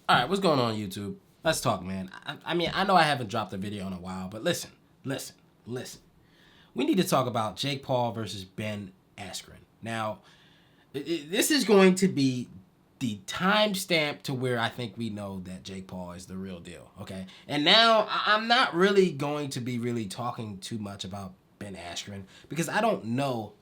All right, what's going on, YouTube? Let's talk, man. I mean, I know I haven't dropped a video in a while, but listen. We need to talk about Jake Paul versus Ben Askren. Now, this is going to be the timestamp to where I think we know that Jake Paul is the real deal, okay? And now, I'm not really going to be really talking too much about Ben Askren because I don't know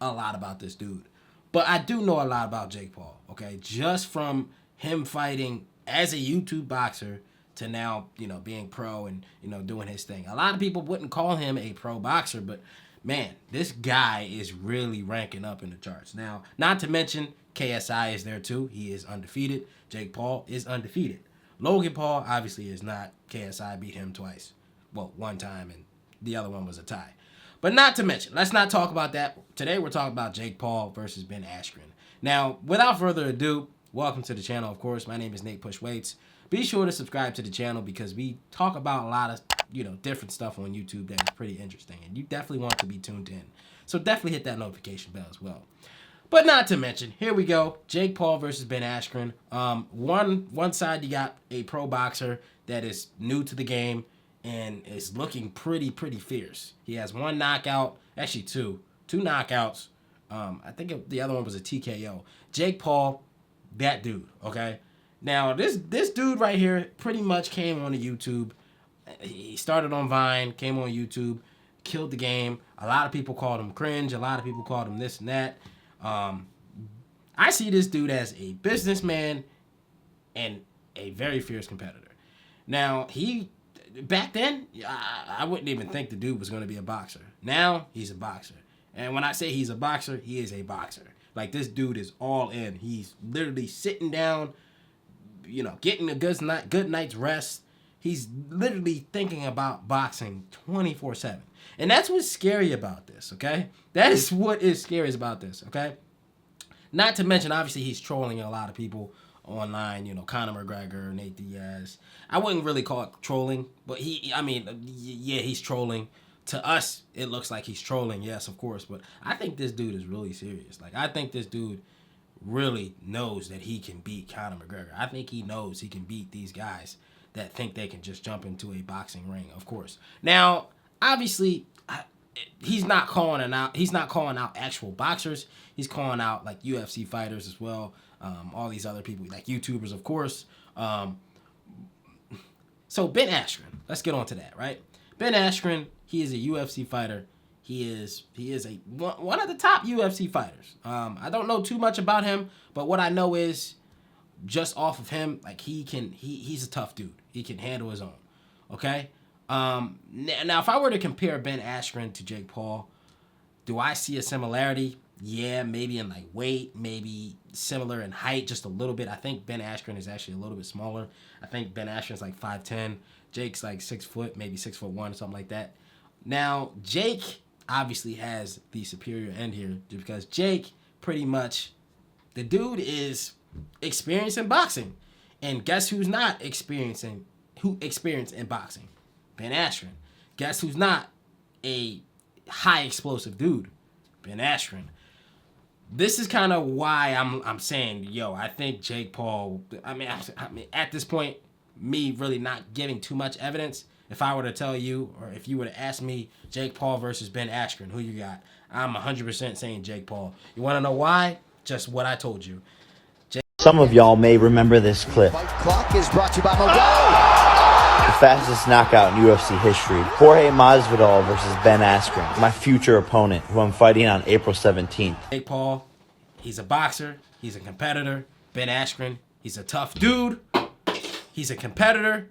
a lot about this dude. But I do know a lot about Jake Paul, okay? Just from him fighting as a YouTube boxer to now, being pro and, doing his thing. A lot of people wouldn't call him a pro boxer, but man, this guy is really ranking up in the charts. Now, not to mention KSI is there too. He is undefeated. Jake Paul is undefeated. Logan Paul obviously is not. KSI beat him twice. Well, one time, and the other one was a tie. But not to mention, let's not talk about that. Today we're talking about Jake Paul versus Ben Askren. Now, without further ado, welcome to the channel, of course. My name is Natepushweights. Be sure to subscribe to the channel because we talk about a lot of, different stuff on YouTube that is pretty interesting. And you definitely want to be tuned in. So definitely hit that notification bell as well. But not to mention, here we go. Jake Paul versus Ben Askren. One side you got a pro boxer that is new to the game and is looking pretty fierce. He has one knockout, actually two knockouts. I think the other one was a TKO. Jake Paul, that dude, okay? Now, this dude right here pretty much came on to YouTube. He started on Vine, came on YouTube, killed the game. A lot of people called him cringe. A lot of people called him this and that. I see this dude as a businessman and a very fierce competitor. Now, back then, I wouldn't even think the dude was going to be a boxer. Now, he's a boxer. And when I say he's a boxer, he is a boxer. Like, this dude is all in. He's literally sitting down, getting a good night's rest. He's literally thinking about boxing 24/7. And that's what's scary about this, okay? That is what is scary about this, okay? Not to mention, obviously, he's trolling a lot of people online, Conor McGregor, Nate Diaz. I wouldn't really call it trolling, but he's trolling. To us, it looks like he's trolling, yes, of course, but I think this dude is really serious. Like, I think this dude really knows that he can beat Conor McGregor. I think he knows he can beat these guys that think they can just jump into a boxing ring, of course. Now, obviously, he's not calling out actual boxers. He's calling out like UFC fighters as well. All these other people, like YouTubers, of course. So Ben Askren, let's get on to that, right? Ben Askren, he is a UFC fighter. He is one of the top UFC fighters. I don't know too much about him, but what I know is just off of him, like he's a tough dude. He can handle his own. Okay. Now, if I were to compare Ben Askren to Jake Paul, do I see a similarity? Yeah, maybe in like weight, maybe similar in height, just a little bit. I think Ben Askren is actually a little bit smaller. I think Ben Askren's like 5'10". Jake's like 6 foot, maybe 6'1", or something like that. Now, Jake obviously has the superior end here because Jake pretty much, the dude is experienced in boxing. And guess who's not experienced in boxing? Ben Askren. Guess who's not a high explosive dude? Ben Askren. This is kind of why I'm saying, I think Jake Paul, I mean, at this point, me really not giving too much evidence, if I were to tell you, or if you were to ask me, Jake Paul versus Ben Askren, who you got? I'm 100% saying Jake Paul. You want to know why? Just what I told you. Some of y'all may remember this clip. Fight clock is brought to you by Mogo. The fastest knockout in UFC history. Jorge Masvidal versus Ben Askren, my future opponent, who I'm fighting on April 17th. Jake Paul, he's a boxer. He's a competitor. Ben Askren, he's a tough dude. He's a competitor.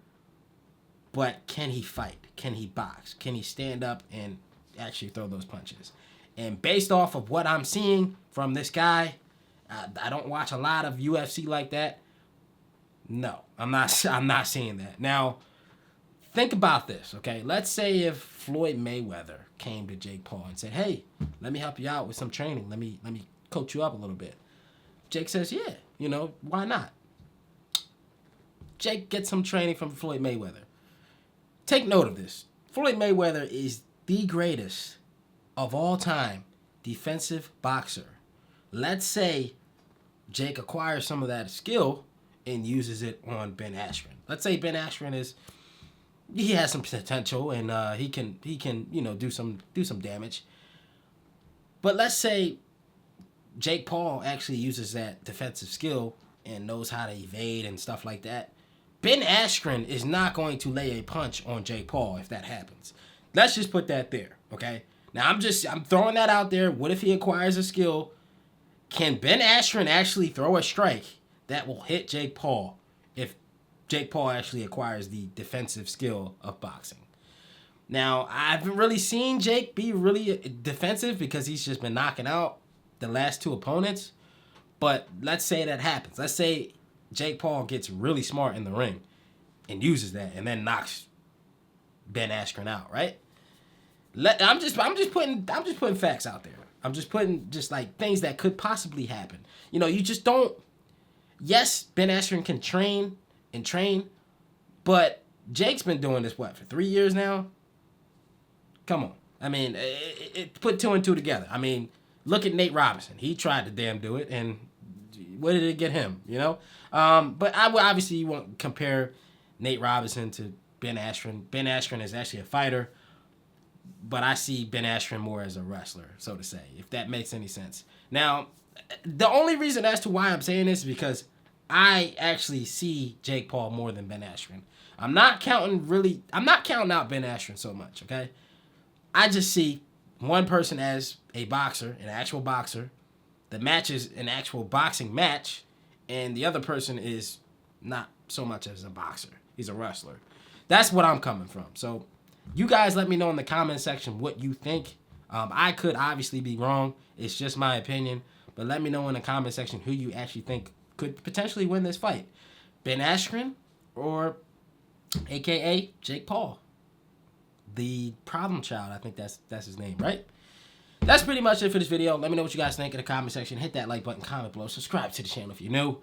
But can he fight? Can he box? Can he stand up and actually throw those punches? And based off of what I'm seeing from this guy, I don't watch a lot of UFC like that. No, I'm not seeing that. Now, think about this, okay? Let's say if Floyd Mayweather came to Jake Paul and said, "Hey, let me help you out with some training. Let me coach you up a little bit." Jake says, "Yeah, why not?" Jake gets some training from Floyd Mayweather. Take note of this. Floyd Mayweather is the greatest of all time defensive boxer. Let's say Jake acquires some of that skill and uses it on Ben Askren. Let's say Ben Askren he has some potential and he can do some damage. But let's say Jake Paul actually uses that defensive skill and knows how to evade and stuff like that. Ben Askren is not going to lay a punch on Jake Paul if that happens. Let's just put that there, okay? Now I'm throwing that out there. What if he acquires a skill? Can Ben Askren actually throw a strike that will hit Jake Paul if Jake Paul actually acquires the defensive skill of boxing? Now, I haven't really seen Jake be really defensive because he's just been knocking out the last two opponents. But let's say that happens. Let's say Jake Paul gets really smart in the ring and uses that and then knocks Ben Askren out, right? I'm just putting facts out there. I'm just putting just like things that could possibly happen. You just don't. Yes, Ben Askren can train, but Jake's been doing this for 3 years now. Come on, I mean, put two and two together. I mean, look at Nate Robinson. He tried to damn do it, and what did it get him? But I would obviously you won't compare Nate Robinson to Ben Askren. Ben Askren is actually a fighter. But I see Ben Askren more as a wrestler, so to say, if that makes any sense. Now, the only reason as to why I'm saying this is because I actually see Jake Paul more than Ben Askren. I'm not counting out Ben Askren so much, okay? I just see one person as a boxer, an actual boxer, the match is an actual boxing match, and the other person is not so much as a boxer. He's a wrestler. That's what I'm coming from. So you guys let me know in the comment section what you think. I could obviously be wrong. It's just my opinion. But let me know in the comment section who you actually think could potentially win this fight. Ben Askren or a.k.a. Jake Paul. The problem child. I think that's his name, right? That's pretty much it for this video. Let me know what you guys think in the comment section. Hit that like button, comment below. Subscribe to the channel if you're new.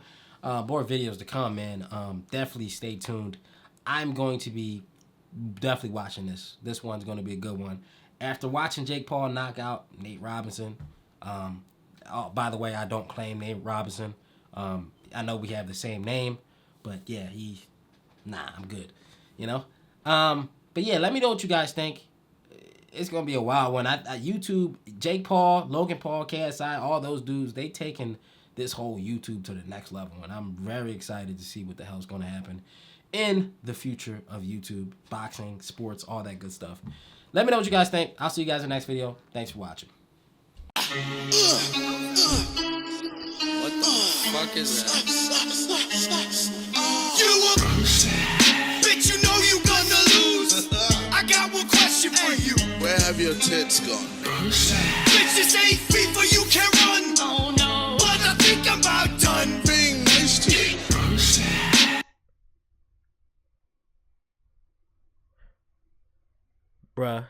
More videos to come, man. Definitely stay tuned. I'm going to be definitely watching this. This one's going to be a good one. After watching Jake Paul knock out Nate Robinson, by the way, I don't claim Nate Robinson. I know we have the same name, but yeah, I'm good. But yeah, let me know what you guys think. It's going to be a wild one. YouTube, Jake Paul, Logan Paul, KSI, all those dudes, they taking this whole YouTube to the next level, and I'm very excited to see what the hell's going to happen in the future of YouTube, boxing, sports, all that good stuff. Let me know what you guys think. I'll see you guys in the next video. Thanks for watching. What the fuck is that? Bitch, you know you gonna lose. I got one question for you. Where have your tits gone? Bitch, this ain't FIFA, you can run. Oh no. But I think I'm about done. Being nice to you. Bruh.